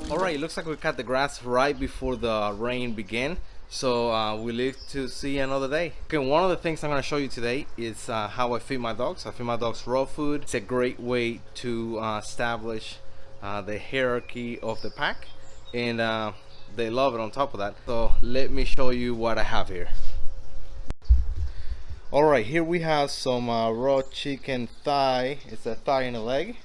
Alright, it looks like we cut the grass right before the rain began, so we live to see another day. Okay, one of the things I'm going to show you today is how I feed my dogs. I feed my dogs raw food. It's a great way to establish the hierarchy of the pack, and they love it on top of that. So let me show you what I have here. Alright, here we have some raw chicken thigh. It's a thigh and a leg,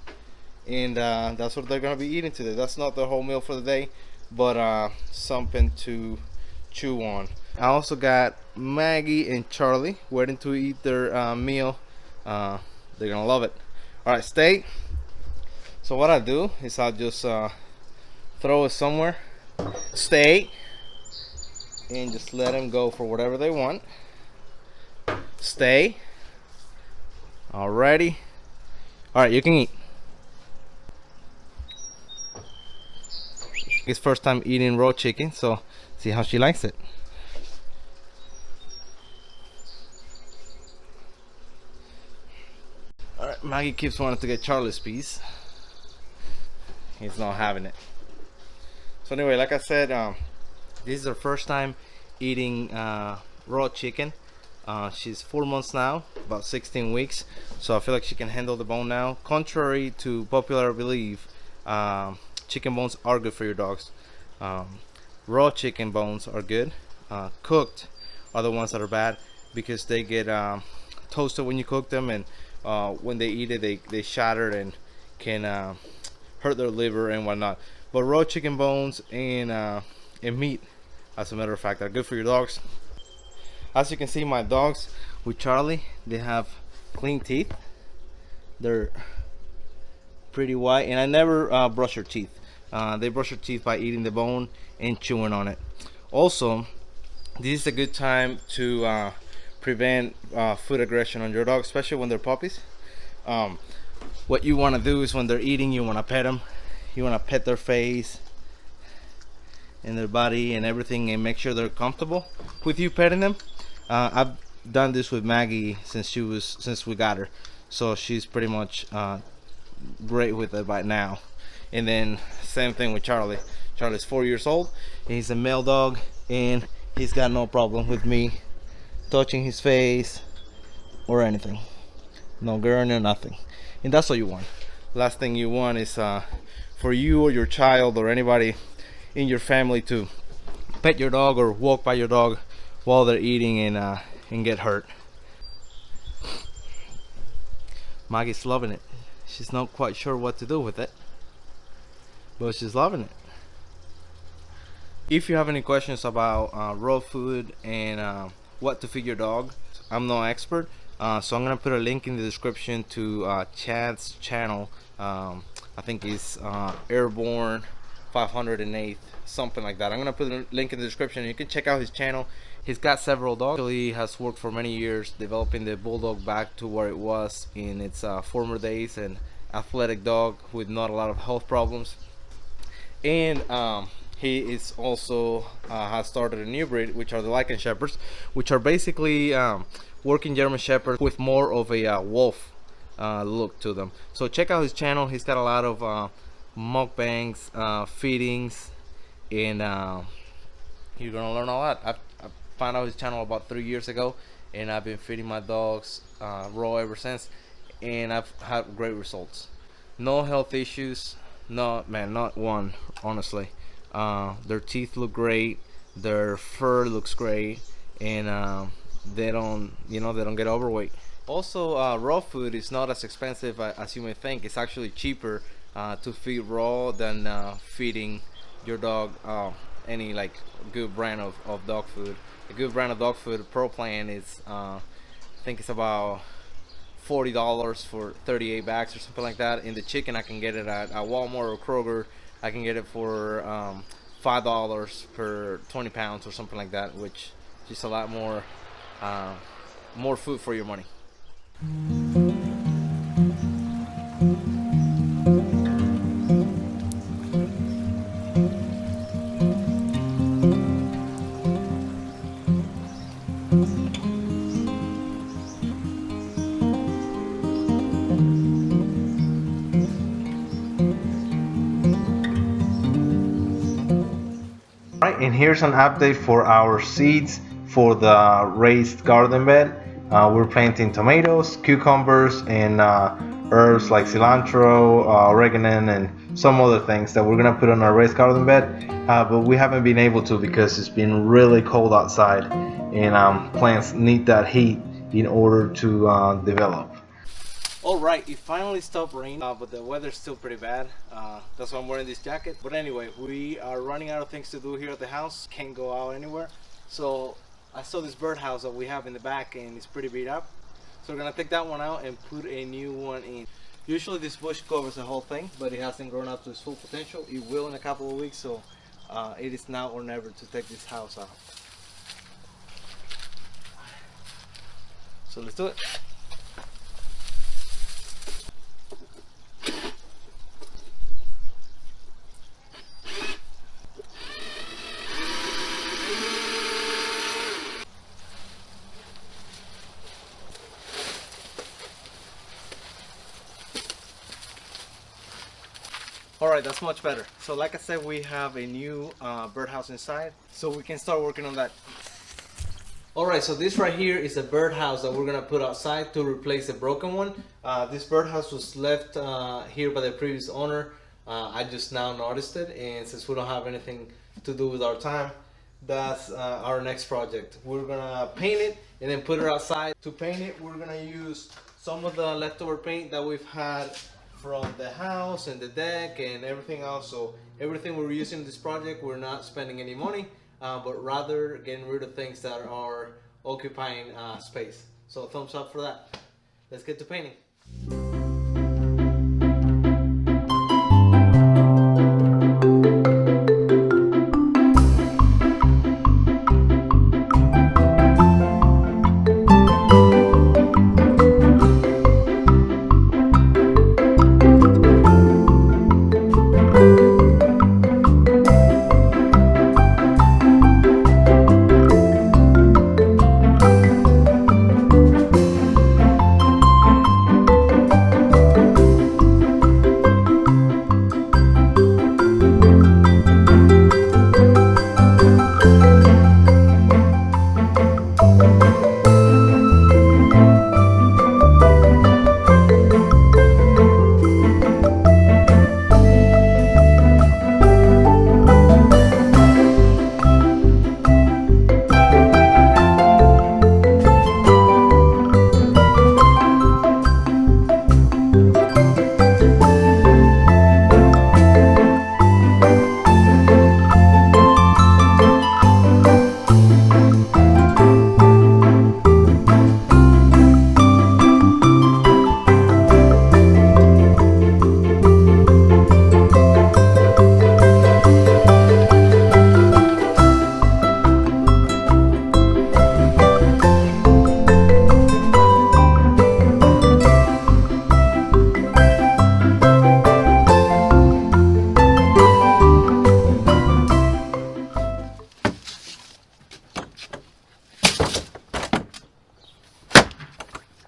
and that's what they're gonna be eating today. That's not the whole meal for the day, but something to chew on. I also got Maggie and Charlie waiting to eat their meal. They're gonna love it. Alright, steak. So what I do is I'll just throw it somewhere, steak, and just let them go for whatever they want. Stay. Alrighty. Alright, you can eat. It's first time eating raw chicken, so see how she likes it. Alright, Maggie keeps wanting to get Charlie's piece. He's not having it. So anyway, like I said, this is her first time eating raw chicken. She's 4 months now, about 16 weeks, so I feel like she can handle the bone now. Contrary to popular belief, chicken bones are good for your dogs. Raw chicken bones are good. Cooked are the ones that are bad because they get toasted when you cook them, and when they eat it, they shatter and can hurt their liver and whatnot. But raw chicken bones and meat, as a matter of fact, are good for your dogs. As you can see, my dogs with Charlie, they have clean teeth. They're pretty white, and I never brush their teeth. They brush their teeth by eating the bone and chewing on it. Also, this is a good time to prevent food aggression on your dog, especially when they're puppies. What you want to do is when they're eating, you want to pet them. You want to pet their face and their body and everything, and make sure they're comfortable with you petting them. I've done this with Maggie since we got her, so she's pretty much great with it by now. And then same thing with Charlie. Charlie's 4 years old. He's a male dog, and he's got no problem with me touching his face or anything. No gurn or nothing. And that's what you want. Last thing you want is for you or your child or anybody in your family to pet your dog or walk by your dog while they're eating and get hurt. Maggie's loving it. She's not quite sure what to do with it, but she's loving it. If you have any questions about raw food and what to feed your dog, I'm no expert, so I'm gonna put a link in the description to Chad's channel. I think it's Airborne 508, something like that. I'm gonna put a link in the description. You can check out his channel. He's got several dogs. He has worked for many years developing the bulldog back to where it was in its former days, an athletic dog with not a lot of health problems. And he is also has started a new breed, which are the Lycan Shepherds, which are basically working German Shepherds with more of a wolf look to them. So check out his channel. He's got a lot of mukbangs, feedings, and you're gonna learn a lot. I found out his channel about 3 years ago, and I've been feeding my dogs raw ever since, and I've had great results. No health issues, not one, honestly. Their teeth look great, their fur looks great, and they don't get overweight. Also, raw food is not as expensive as you may think. It's actually cheaper to feed raw than feeding your dog any like good brand of dog food. A good brand of dog food, Pro Plan, is I think it's about $40 for 38 bags or something like that. In the chicken, I can get it at Walmart or Kroger. I can get it for $5 per 20 pounds or something like that, which is just a lot more food for your money. Right, and here's an update for our seeds for the raised garden bed. We're planting tomatoes, cucumbers, and herbs like cilantro, oregano, and some other things that we're gonna put on our raised garden bed. But we haven't been able to because it's been really cold outside, and plants need that heat in order to develop. All right, it finally stopped raining, but the weather's still pretty bad. That's why I'm wearing this jacket. But anyway, we are running out of things to do here at the house. Can't go out anywhere. So I saw this birdhouse that we have in the back, and it's pretty beat up. So we're gonna take that one out and put a new one in. Usually this bush covers the whole thing, but it hasn't grown up to its full potential. It will in a couple of weeks, so it is now or never to take this house out. So let's do it. Alright, that's much better. So like I said, we have a new birdhouse inside, so we can start working on that. Alright, so this right here is a birdhouse that we're gonna put outside to replace the broken one. This birdhouse was left here by the previous owner. I just now noticed it, and since we don't have anything to do with our time, that's our next project. We're gonna paint it and then put it outside. To paint it, we're gonna use some of the leftover paint that we've had from the house and the deck and everything else. So everything we're using in this project, we're not spending any money, but rather getting rid of things that are occupying space. So thumbs up for that. Let's get to painting.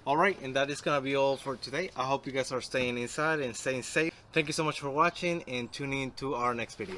Alright, and that is gonna be all for today. I hope you guys are staying inside and staying safe. Thank you so much for watching, and tuning in to our next video.